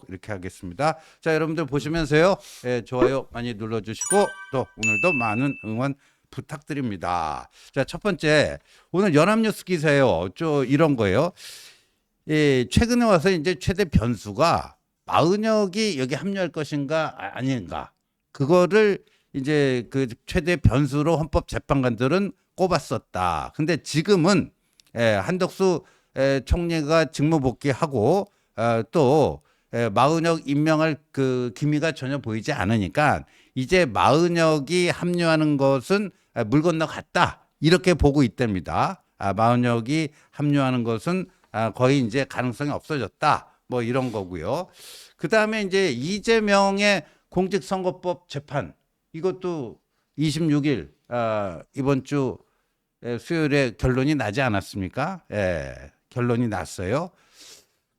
이렇게 하겠습니다. 자, 여러분들 보시면서요, 좋아요 많이 눌러주시고 또 오늘도 많은 응원 부탁드립니다. 자, 첫 번째 오늘 연합뉴스 기사예요. 이런 거예요. 최근에 와서 이제 최대 변수가 마은혁이 여기 합류할 것인가 아닌가, 그거를 이제 그 최대 변수로 헌법재판관들은 꼽았었다. 근데 지금은 한덕수 총리가 직무 복귀하고 또 마은혁 임명할 그 기미가 전혀 보이지 않으니까 이제 마은혁이 합류하는 것은 물 건너갔다, 이렇게 보고 있답니다. 마은혁이 합류하는 것은 거의 이제 가능성이 없어졌다, 뭐 이런 거고요. 그 다음에 이제 이재명의 공직선거법 재판, 이것도 26일 이번 주 수요일에 결론이 나지 않았습니까? 결론이 났어요.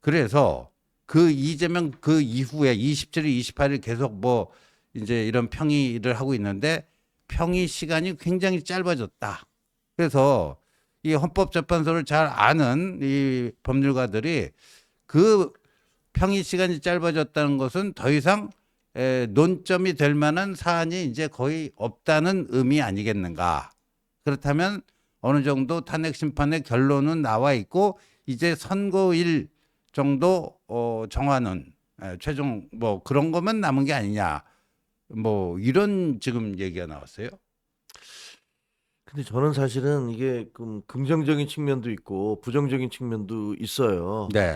그래서 그 이재명 그 이후에 27일, 28일 계속 뭐 이제 이런 평의를 하고 있는데 평의 시간이 굉장히 짧아졌다. 그래서 이 헌법재판소를 잘 아는 이 법률가들이 그 평의 시간이 짧아졌다는 것은 더 이상 논점이 될 만한 사안이 이제 거의 없다는 의미 아니겠는가. 그렇다면 어느 정도 탄핵 심판의 결론은 나와 있고 이제 선거일 정도 정하는 최종 뭐 그런 것만 남은 게 아니냐, 뭐 이런 지금 얘기가 나왔어요. 근데 저는 사실은 이게 긍정적인 측면도 있고 부정적인 측면도 있어요. 네,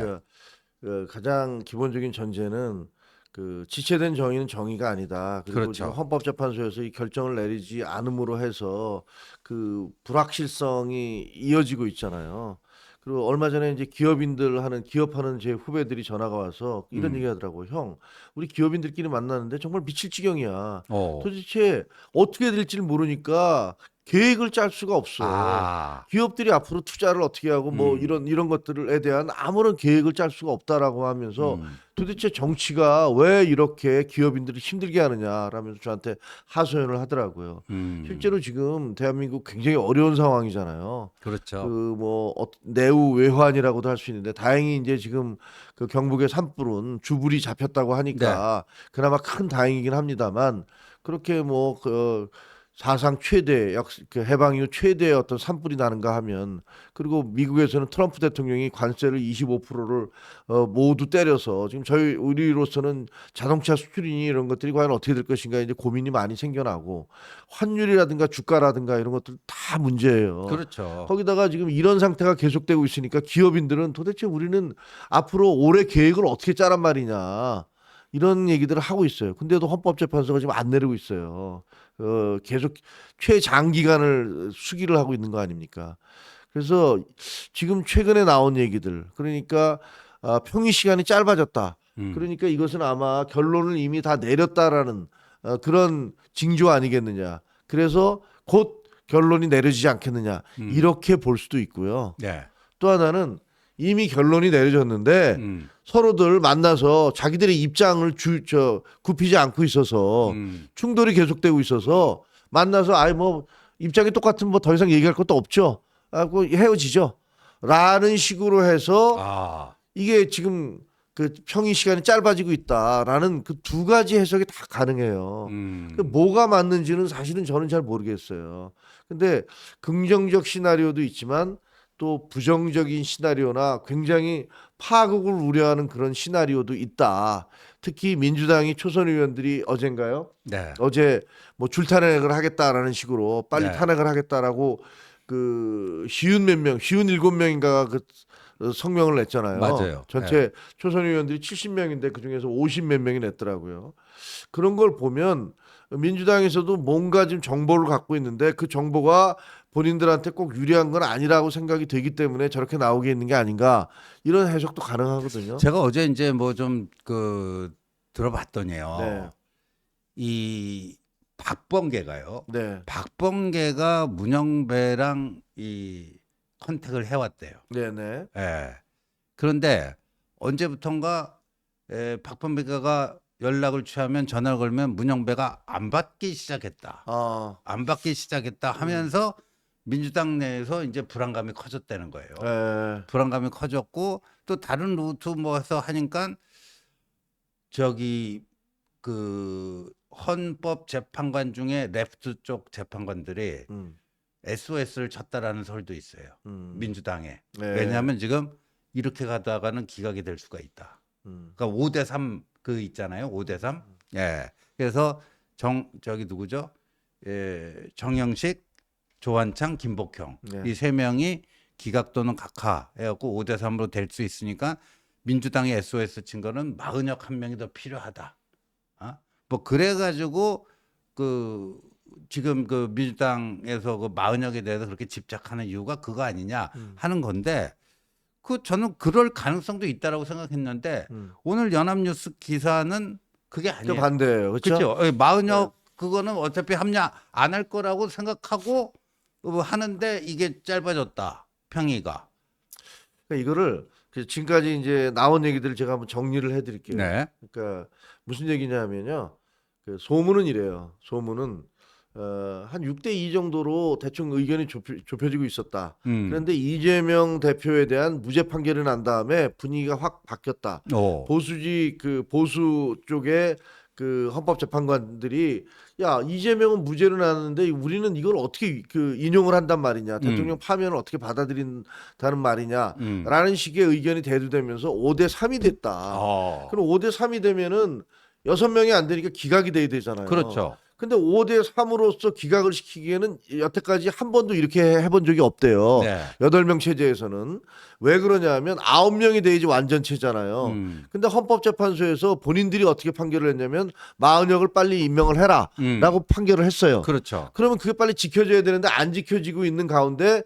그러니까 가장 기본적인 전제는 그 지체된 정의는 정의가 아니다. 그리고 지금 그렇죠. 헌법재판소에서 이 결정을 내리지 않음으로 해서 그 불확실성이 이어지고 있잖아요. 그리고 얼마 전에 이제 기업하는 제 후배들이 전화가 와서 이런 얘기 하더라고요. 형, 우리 기업인들끼리 만나는데 정말 미칠 지경이야. 어, 도대체 어떻게 될지를 모르니까 계획을 짤 수가 없어. 아, 기업들이 앞으로 투자를 어떻게 하고 뭐 음, 이런 것들에 대한 아무런 계획을 짤 수가 없다라고 하면서 음, 도대체 정치가 왜 이렇게 기업인들을 힘들게 하느냐라면서 저한테 하소연을 하더라고요. 실제로 지금 대한민국 굉장히 어려운 상황이잖아요. 그 그렇죠. 뭐 내후 외환이라고도 할 수 있는데 다행히 이제 지금 그 경북의 산불은 주불이 잡혔다고 네, 하니까 그나마 큰 다행이긴 합니다만 그렇게 뭐그 사상 최대 그 해방 이후 최대의 어떤 산불이 나는가 하면 그리고 미국에서는 트럼프 대통령이 관세를 25%를 모두 때려서 지금 우리로서는 자동차 수출이니 이런 것들이 과연 어떻게 될 것인가 이제 고민이 많이 생겨나고 환율이라든가 주가라든가 이런 것들 다 문제예요. 그렇죠. 거기다가 지금 이런 상태가 계속되고 있으니까 기업인들은 도대체 우리는 앞으로 올해 계획을 어떻게 짜란 말이냐 이런 얘기들을 하고 있어요. 근데도 헌법재판소가 지금 안 내리고 있어요. 계속 최장기간을 수기를 하고 있는 거 아닙니까? 그래서 지금 최근에 나온 얘기들, 그러니까 평의 시간이 짧아졌다. 그러니까 이것은 아마 결론을 이미 다 내렸다라는 그런 징조 아니겠느냐. 그래서 곧 결론이 내려지지 않겠느냐. 이렇게 볼 수도 있고요. 네, 또 하나는 이미 결론이 내려졌는데 음, 서로들 만나서 자기들의 입장을 굽히지 않고 있어서 음, 충돌이 계속되고 있어서 만나서 아이 뭐 입장이 똑같은 뭐 더 이상 얘기할 것도 없죠. 하고 헤어지죠. 라는 식으로 해서 아, 이게 지금 그 평의 시간이 짧아지고 있다라는 그 두 가지 해석이 다 가능해요. 그 뭐가 맞는지는 사실은 저는 잘 모르겠어요. 근데 긍정적 시나리오도 있지만 또 부정적인 시나리오나 굉장히 파국을 우려하는 그런 시나리오도 있다. 특히 민주당이 초선 의원들이 어젠가요? 네, 어제 뭐 줄탄핵을 하겠다라는 식으로 빨리 네, 탄핵을 하겠다라고 쉬운 7명인가 성명을 냈잖아요. 맞아요. 네. 전체 초선 의원들이 70명인데 그중에서 50 몇 명이 냈더라고요. 그런 걸 보면 민주당에서도 뭔가 지금 정보를 갖고 있는데 그 정보가 본인들한테 꼭 유리한 건 아니라고 생각이 되기 때문에 저렇게 나오게 있는 게 아닌가 이런 해석도 가능하거든요. 제가 어제 이제 뭐 좀 네, 들어봤더니요. 이 박범계가요. 네, 박범계가 문영배랑 이 컨택을 해왔대요. 네, 네. 예. 그런데 언제부턴가 박범계가 연락을 취하면 전화를 걸면 문영배가 안 받기 시작했다. 아, 안 받기 시작했다 하면서 민주당 내에서 이제 불안감이 커졌다는 거예요. 네, 불안감이 커졌고 또 다른 루트 뭐 해서 하니까 저기 그 헌법 재판관 중에 레프트 쪽 재판관들이 SOS를 쳤다라는 설도 있어요. 민주당에. 네. 왜냐하면 지금 이렇게 가다가는 기각이 될 수가 있다. 그러니까 5대3 그 있잖아요. 5대3. 예. 그래서 저기 누구죠? 예, 정영식, 조한창, 김복형 네. 이 세 명이 기각 또는 각하 해갖고 5대3으로 될 수 있으니까 민주당이 SOS 친 거는 마은혁 한 명이 더 필요하다. 뭐 그래가지고 그 지금 그 민주당에서 그 마은혁에 대해서 그렇게 집착하는 이유가 그거 아니냐 하는 건데 그 저는 그럴 가능성도 있다라고 생각했는데 오늘 연합뉴스 기사는 그게 저 아니에요. 반대예요. 그렇죠? 그렇죠. 마은혁 그거는 어차피 합냐 안 할 거라고 생각하고 하는데 이게 짧아졌다. 평의가. 그러니까 이거를 지금까지 이제 나온 얘기들을 제가 한번 정리를 해드릴게요. 네. 그러니까 무슨 얘기냐면요. 그 소문은 이래요. 소문은 한 6대2 정도로 대충 의견이 좁혀지고 있었다. 그런데 이재명 대표에 대한 무죄 판결이 난 다음에 분위기가 확 바뀌었다. 보수지 그 보수 쪽에 그 헌법재판관들이 야 이재명은 무죄로 나왔는데 우리는 이걸 어떻게 그 인용을 한단 말이냐, 대통령 파면을 어떻게 받아들인다는 말이냐라는 식의 의견이 대두되면서 5대3이 됐다. 그럼 5대3이 되면은 6명이 안 되니까 기각이 돼야 되잖아요. 그렇죠. 근데 5대3으로서 기각을 시키기에는 여태까지 한 번도 이렇게 해본 적이 없대요. 네. 8명 체제에서는. 왜 그러냐면 9명이 돼야지 완전체잖아요. 근데 헌법재판소에서 본인들이 어떻게 판결을 했냐면 마은혁을 빨리 임명을 해라 라고 판결을 했어요. 그렇죠. 그러면 그게 빨리 지켜져야 되는데 안 지켜지고 있는 가운데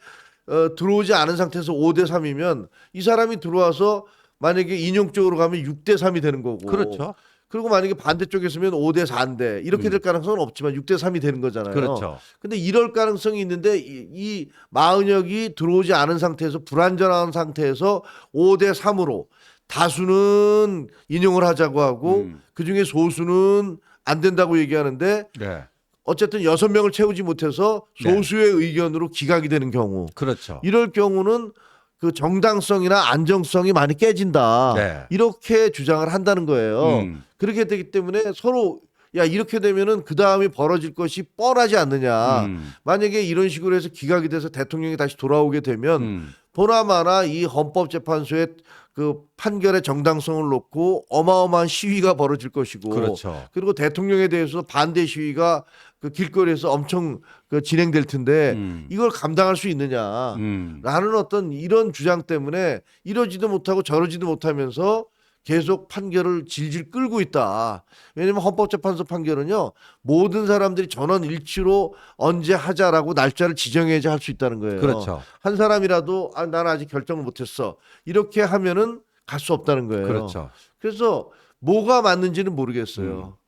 들어오지 않은 상태에서 5대3이면 이 사람이 들어와서 만약에 인용적으로 가면 6대3이 되는 거고. 그렇죠. 그리고 만약에 반대쪽에 있으면 5대4인데 이렇게 될 가능성은 없지만 6대3이 되는 거잖아요. 그렇죠. 근데 이럴 가능성이 있는데 이 마은혁이 들어오지 않은 상태에서 불완전한 상태에서 5대3으로 다수는 인용을 하자고 하고 그중에 소수는 안 된다고 얘기하는데 네. 어쨌든 6명을 채우지 못해서 소수의 의견으로 기각이 되는 경우. 그렇죠. 이럴 경우는 그 정당성이나 안정성이 많이 깨진다. 네. 이렇게 주장을 한다는 거예요. 그렇게 되기 때문에 서로 야 이렇게 되면은 그 다음이 벌어질 것이 뻔하지 않느냐. 만약에 이런 식으로 해서 기각이 돼서 대통령이 다시 돌아오게 되면 보나마나 이 헌법재판소의 그 판결의 정당성을 놓고 어마어마한 시위가 벌어질 것이고, 그렇죠. 그리고 대통령에 대해서 반대 시위가 그 길거리에서 엄청 그 진행될 텐데 이걸 감당할 수 있느냐라는 어떤 이런 주장 때문에 이러지도 못하고 저러지도 못하면서 계속 판결을 질질 끌고 있다. 왜냐하면 헌법재판소 판결은요 모든 사람들이 전원 일치로 언제 하자라고 날짜를 지정해야지 할 수 있다는 거예요. 그렇죠. 한 사람이라도 나는 아직 결정을 못했어 이렇게 하면은 갈 수 없다는 거예요. 그렇죠. 그래서 뭐가 맞는지는 모르겠어요.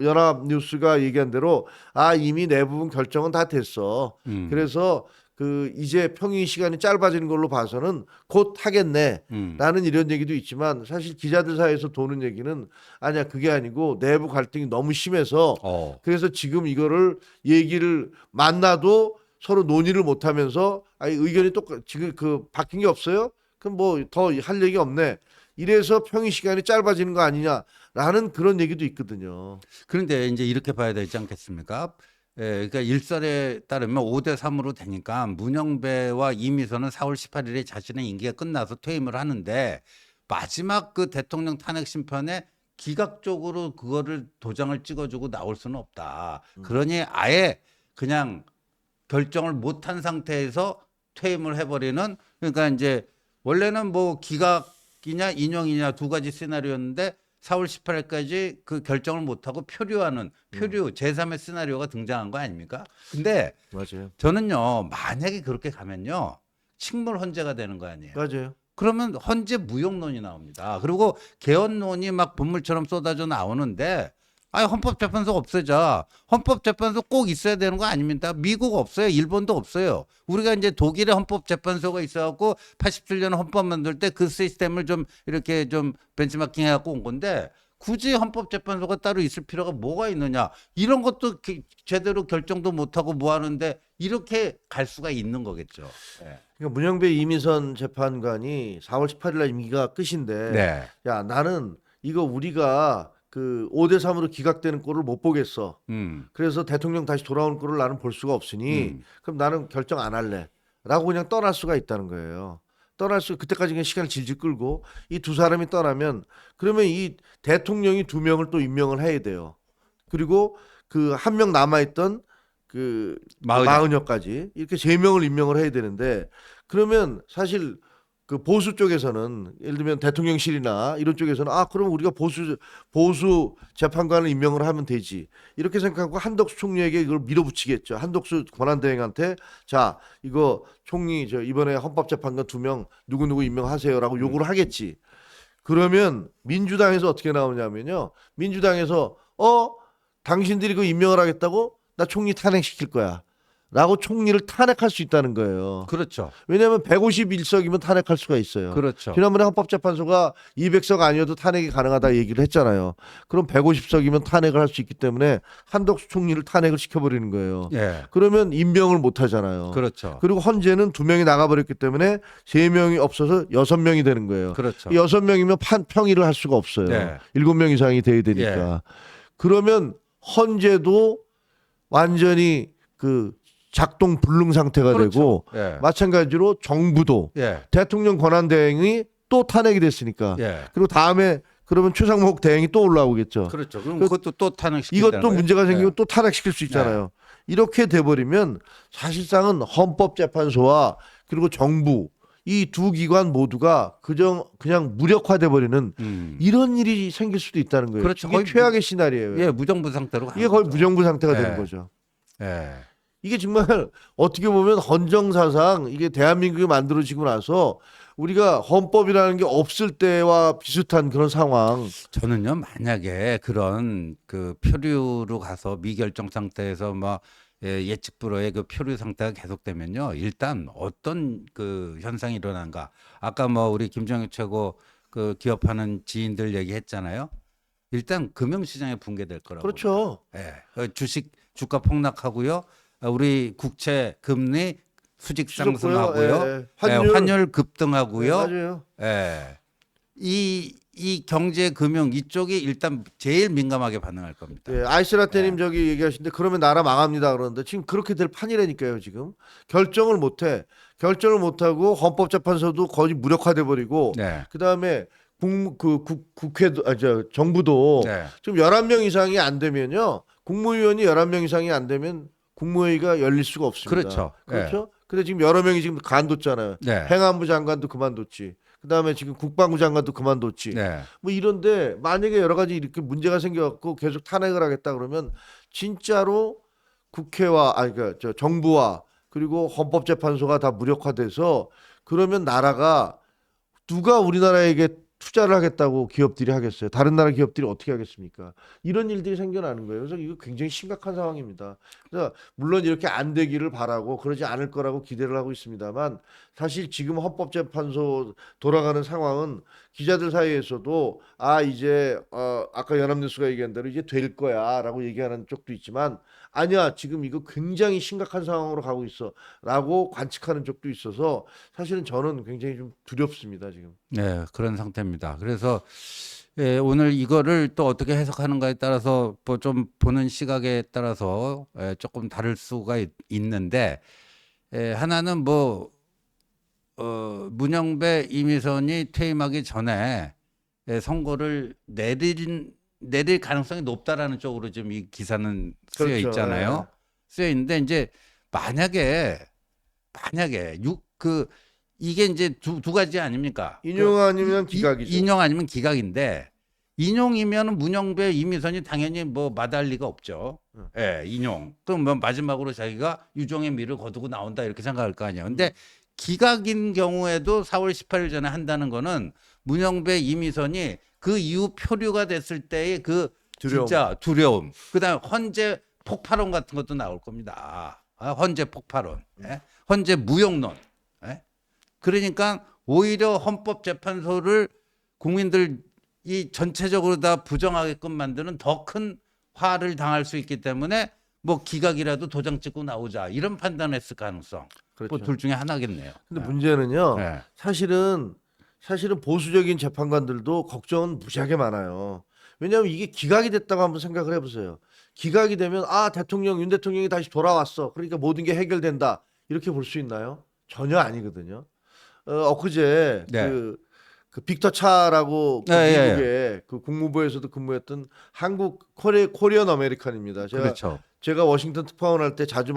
연합뉴스가 얘기한 대로 이미 내부분 결정은 다 됐어. 그래서 그 이제 평의 시간이 짧아지는 걸로 봐서는 곧 하겠네라는 이런 얘기도 있지만 사실 기자들 사이에서 도는 얘기는 아니야 그게 아니고 내부 갈등이 너무 심해서 그래서 지금 이거를 얘기를 만나도 서로 논의를 못하면서 의견이 지금 그 바뀐 게 없어요? 그럼 뭐 더 할 얘기 없네. 이래서 평의 시간이 짧아지는 거 아니냐라는 그런 얘기도 있거든요. 그런데 이제 이렇게 봐야 되지 않겠습니까? 그러니까 일설에 따르면 5대3으로 되니까 문영배와 이미선은 4월 18일에 자신의 임기가 끝나서 퇴임을 하는데 마지막 그 대통령 탄핵 심판에 기각적으로 그거를 도장을 찍어주고 나올 수는 없다. 그러니 아예 그냥 결정을 못한 상태에서 퇴임을 해버리는, 그러니까 이제 원래는 뭐 기각이냐 인용이냐 두 가지 시나리오였는데 4월 18일까지 그 결정을 못하고 표류 제3의 시나리오가 등장한 거 아닙니까? 근데 맞아요. 저는요 만약에 그렇게 가면요 식물 헌재가 되는 거 아니에요. 맞아요. 그러면 헌재 무용론이 나옵니다. 그리고 개헌론이 막 분물처럼 쏟아져 나오는데 헌법재판소 없애자. 헌법재판소 꼭 있어야 되는 거 아닙니까? 미국 없어요. 일본도 없어요. 우리가 이제 독일의 헌법재판소가 있어갖고 87년 헌법 만들 때 그 시스템을 좀 이렇게 좀 벤치마킹 해갖고 온 건데 굳이 헌법재판소가 따로 있을 필요가 뭐가 있느냐. 이런 것도 제대로 결정도 못하고 뭐 하는데 이렇게 갈 수가 있는 거겠죠. 네. 그러니까 문영배 이미선 재판관이 4월 18일 날 임기가 끝인데 네. 야 나는 이거 우리가 그 5대 3으로 기각되는 꼴을 못 보겠어. 음. 그래서 대통령 다시 돌아오는 꼴을 나는 볼 수가 없으니 음. 그럼 나는 결정 안 할래라고 그냥 떠날 수가 있다는 거예요. 떠날 수 그때까지 그냥 시간을 질질 끌고 이 두 사람이 떠나면 그러면 이 대통령이 2명을 또 임명을 해야 돼요. 그리고 그 한 명 남아있던 그 마흔여까지 이렇게 3명을 임명을 해야 되는데 그러면 사실 그 보수 쪽에서는 예를 들면 대통령실이나 이런 쪽에서는 아 그럼 우리가 보수 재판관을 임명을 하면 되지 이렇게 생각하고 한덕수 총리에게 이걸 밀어붙이겠죠. 한덕수 권한대행한테 자 이거 총리 저 이번에 헌법재판관 2명 누구 임명하세요라고 요구를 하겠지. 그러면 민주당에서 어떻게 나오냐면요. 민주당에서 당신들이 그 임명을 하겠다고 나 총리 탄핵시킬 거야. 라고 총리를 탄핵할 수 있다는 거예요. 그렇죠. 왜냐하면 151석이면 탄핵할 수가 있어요. 그렇죠. 지난번에 헌법재판소가 200석 아니어도 탄핵이 가능하다 얘기를 했잖아요. 그럼 150석이면 탄핵을 할 수 있기 때문에 한덕수 총리를 탄핵을 시켜버리는 거예요. 예. 그러면 임명을 못 하잖아요. 그렇죠. 그리고 헌재는 2명이 나가버렸기 때문에 3명이 없어서 6명이 되는 거예요. 그렇죠. 6명이면 평의를 할 수가 없어요. 네. 7명 이상이 돼야 되니까. 그러면 헌재도 완전히 그 작동 불능 상태가 그렇죠. 되고 예. 마찬가지로 정부도 예. 대통령 권한대행이 또 탄핵이 됐으니까 예. 그리고 다음에 그러면 최상목 대행이 또 올라오겠죠. 그렇죠. 그럼 그것도 또 탄핵시키는 이것도 거예요? 문제가 생기면 예. 또 탄핵시킬 수 있잖아요. 이렇게 돼버리면 사실상은 헌법재판소와 그리고 정부 이 두 기관 모두가 그냥 무력화돼 버리는 이런 일이 생길 수도 있다는 거예요. 그렇죠. 이게 거의 최악의 시나리오예요. 예, 무정부 상태로 가는 이게 거의 거죠. 무정부 상태가 예. 되는 거죠. 예. 이게 정말 어떻게 보면 헌정사상 이게 대한민국이 만들어지고 나서 우리가 헌법이라는 게 없을 때와 비슷한 그런 상황. 저는요, 만약에 그런 그 표류로 가서 미결정 상태에서 막 예측 불허의 그 표류 상태가 계속되면요, 일단 어떤 그 현상이 일어난가. 아까 뭐 우리 김정일 최고 그 기업하는 지인들 얘기했잖아요. 일단 금융시장에 붕괴될 거라고. 그렇죠. 예. 주식 주가 폭락하고요. 우리 국채 금리 수직 상승하고요. 예, 환율 급등하고요. 네, 맞아요. 예. 이 경제 금융 이쪽이 일단 제일 민감하게 반응할 겁니다. 예, 아이스라테님 저기 얘기하시는데 그러면 나라 망합니다 그러는데 지금 그렇게 될 판이라니까요 지금 결정을 못하고 헌법재판소도 거의 무력화돼 버리고 네. 그다음에 국회도 정부도 네. 지금 11명 이상이 안 되면요 국무위원이 11명 이상이 안 되면 국무회의가 열릴 수가 없습니다. 그렇죠. 그렇죠. 근데 지금 여러 명이 지금 간뒀잖아요. 네. 행안부 장관도 그만뒀지. 그다음에 지금 국방부 장관도 그만뒀지. 네. 뭐 이런데 만약에 여러 가지 이렇게 문제가 생겨갖고 계속 탄핵을 하겠다 그러면 진짜로 국회와 그러니까 저 정부와 그리고 헌법재판소가 다 무력화돼서 그러면 나라가 누가 우리나라에게 투자를 하겠다고 기업들이 하겠어요. 다른 나라 기업들이 어떻게 하겠습니까? 이런 일들이 생겨나는 거예요. 그래서 이거 굉장히 심각한 상황입니다. 그래서 물론 이렇게 안 되기를 바라고 그러지 않을 거라고 기대를 하고 있습니다만 사실 지금 헌법재판소 돌아가는 상황은 기자들 사이에서도 이제 아까 연합뉴스가 얘기한 대로 이제 될 거야라고 얘기하는 쪽도 있지만 아니야 지금 이거 굉장히 심각한 상황으로 가고 있어라고 관측하는 쪽도 있어서 사실은 저는 굉장히 좀 두렵습니다 지금. 네, 그런 상태입니다. 그래서 오늘 이거를 또 어떻게 해석하는가에 따라서 뭐 좀 보는 시각에 따라서 조금 다를 수가 있는데 하나는 뭐 문영배 이미선이 퇴임하기 전에 선고를 내릴 가능성이 높다라는 쪽으로 지금 이 기사는 쓰여 그렇죠. 있잖아요. 쓰여 있는데 이제 만약에 이게 이제 두 가지 아닙니까? 인용 아니면 기각이죠. 인용 아니면 기각인데 인용이면 문영배 이미선이 당연히 뭐 마다할 리가 없죠. 예, 인용. 그럼 뭐 마지막으로 자기가 유종의 미를 거두고 나온다 이렇게 생각할 거 아니에요. 근데 기각인 경우에도 4월 18일 전에 한다는 거는 문영배 이미선이 그 이후 표류가 됐을 때의 그 두려움. 진짜 두려움. 그다음에 헌재 폭발론 같은 것도 나올 겁니다. 헌재 폭발론, 헌재 무용론. 그러니까 오히려 헌법재판소를 국민들이 전체적으로 다 부정하게끔 만드는 더 큰 화를 당할 수 있기 때문에 뭐 기각이라도 도장 찍고 나오자 이런 판단했을 가능성. 그렇죠. 뭐 둘 중에 하나겠네요. 근데 문제는요. 네. 사실은 보수적인 재판관들도 걱정은 무지하게 많아요. 왜냐하면 이게 기각이 됐다고 한번 생각을 해보세요. 기각이 되면 윤 대통령이 다시 돌아왔어. 그러니까 모든 게 해결된다. 이렇게 볼 수 있나요? 전혀 아니거든요. 엊그제 네. 그 빅터 차라고 그 예, 예, 예. 미국의 그 국무부에서도 근무했던 한국 코리언 아메리칸입니다. 그렇죠. 제가 워싱턴 특파원 할 때 자주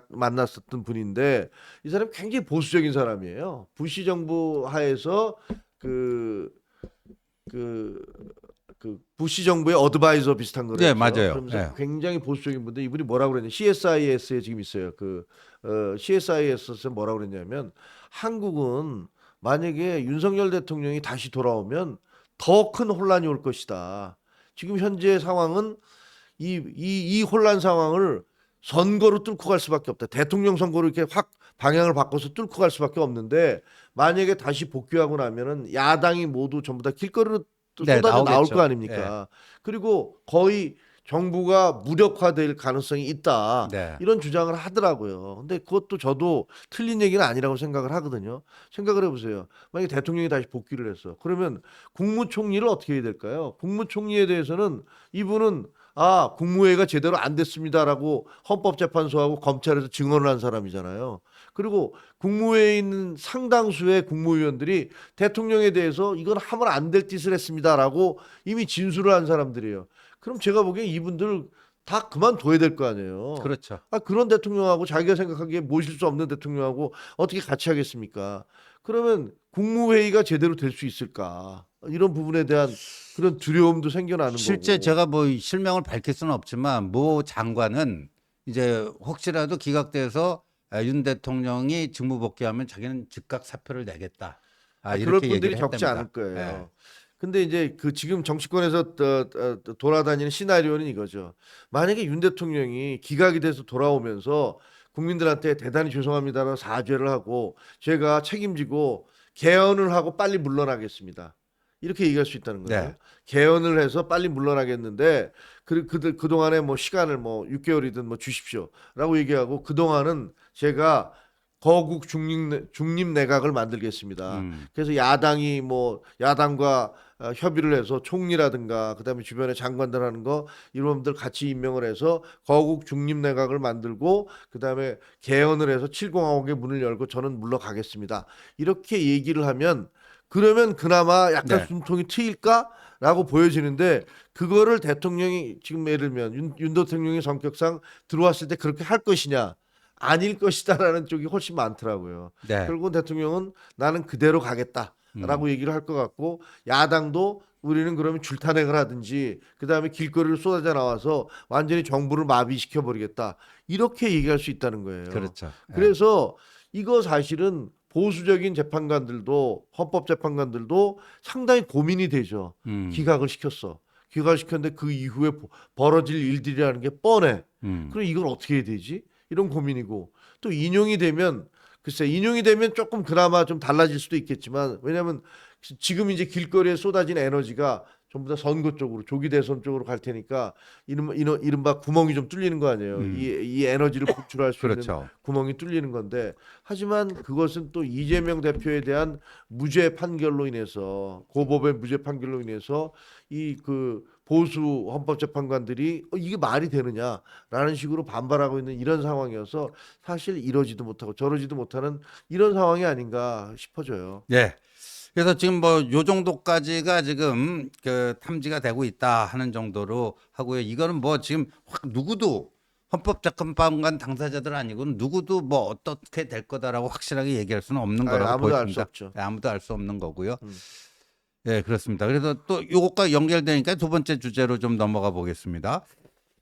만났었던 분인데 이 사람이 굉장히 보수적인 사람이에요. 부시 정부 하에서 그 부시 정부의 어드바이저 비슷한 거를 네, 했죠. 맞아요. 그러면서 예. 굉장히 보수적인 분데 이분이 뭐라고 그랬냐? CSIS에 지금 있어요. CSIS에서 뭐라고 그랬냐면 한국은 만약에 윤석열 대통령이 다시 돌아오면 더 큰 혼란이 올 것이다. 지금 현재 상황은 이 혼란 상황을 선거로 뚫고 갈 수밖에 없다. 대통령 선거로 이렇게 확 방향을 바꿔서 뚫고 갈 수밖에 없는데 만약에 다시 복귀하고 나면은 야당이 모두 전부 다 길거리로 또 네, 쏟아져 나올 나오겠죠. 거 아닙니까? 그리고 거의 정부가 무력화될 가능성이 있다. 네. 이런 주장을 하더라고요. 근데 그것도 저도 틀린 얘기는 아니라고 생각을 하거든요. 생각을 해보세요. 만약에 대통령이 다시 복귀를 했어. 그러면 국무총리를 어떻게 해야 될까요? 국무총리에 대해서는 이분은 국무회의가 제대로 안 됐습니다라고 헌법재판소하고 검찰에서 증언을 한 사람이잖아요. 그리고 국무회의에 있는 상당수의 국무위원들이 대통령에 대해서 이건 하면 안 될 짓을 했습니다라고 이미 진술을 한 사람들이에요. 그럼 제가 보기엔 이분들 다 그만둬야 될 거 아니에요. 그렇죠. 그런 대통령하고 자기가 생각하기에 모실 수 없는 대통령하고 어떻게 같이 하겠습니까? 그러면 국무회의가 제대로 될 수 있을까? 이런 부분에 대한 그런 두려움도 생겨나는 실제 거고. 제가 뭐 실명을 밝힐 수는 없지만 모 장관은 이제 혹시라도 기각돼서 윤 대통령이 직무 복귀하면 자기는 즉각 사표를 내겠다. 그럴 이렇게 분들이 얘기를 적지 했답니다. 않을 거예요. 예. 근데 이제 그 지금 정치권에서 돌아다니는 시나리오는 이거죠. 만약에 윤 대통령이 기각이 돼서 돌아오면서 국민들한테 대단히 죄송합니다라고 사죄를 하고 제가 책임지고 개헌을 하고 빨리 물러나겠습니다. 이렇게 얘기할 수 있다는 거예요. 네. 개헌을 해서 빨리 물러나겠는데 그동안에 뭐 시간을 뭐 6개월이든 뭐 주십시오라고 얘기하고 그동안은 제가 거국 중립 내각을 만들겠습니다. 그래서 야당과 협의를 해서 총리라든가 그다음에 주변에 장관들 하는 거 이런 분들 같이 임명을 해서 거국 중립 내각을 만들고 그다음에 개헌을 해서 7공화국의 문을 열고 저는 물러가겠습니다. 이렇게 얘기를 하면 그러면 그나마 약간 네. 숨통이 트일까라고 보여지는데 그거를 대통령이 지금 예를 들면 윤 대통령의 성격상 들어왔을 때 그렇게 할 것이냐? 아닐 것이다라는 쪽이 훨씬 많더라고요. 네. 결국은 대통령은 나는 그대로 가겠다라고 얘기를 할 것 같고 야당도 우리는 그러면 줄탄핵을 하든지 그다음에 길거리로 쏟아져 나와서 완전히 정부를 마비시켜 버리겠다. 이렇게 얘기할 수 있다는 거예요. 그렇죠. 예. 그래서 이거 사실은 보수적인 재판관들도 헌법재판관들도 상당히 고민이 되죠. 기각을 시켰어. 기각을 시켰는데 그 이후에 벌어질 일들이라는 게 뻔해. 그럼 이걸 어떻게 해야 되지? 이런 고민이고 또 인용이 되면 글쎄 인용이 되면 조금 그나마 좀 달라질 수도 있겠지만 왜냐하면 지금 이제 길거리에 쏟아진 에너지가 전부 다 선거 쪽으로 조기 대선 쪽으로 갈 테니까 이른바 구멍이 좀 뚫리는 거 아니에요. 이 에너지를 분출할 수 있는 그렇죠. 구멍이 뚫리는 건데 하지만 그것은 또 이재명 대표에 대한 무죄 판결로 인해서 고법의 무죄 판결로 인해서 이 보수 헌법재판관들이 이게 말이 되느냐라는 식으로 반발하고 있는 이런 상황이어서 사실 이러지도 못하고 저러지도 못하는 이런 상황이 아닌가 싶어져요. 예. 그래서 지금 뭐 요 정도까지가 지금 그 탐지가 되고 있다 하는 정도로 하고요. 이거는 뭐 지금 확 누구도 헌법재판관 당사자들 아니고는 누구도 뭐 어떻게 될 거다라고 확실하게 얘기할 수는 없는 거라고 아무도 알 수 보입니다. 없죠. 예, 아무도 알 수 없는 거고요. 예, 그렇습니다. 그래서 또 요것과 연결되니까 두 번째 주제로 좀 넘어가 보겠습니다.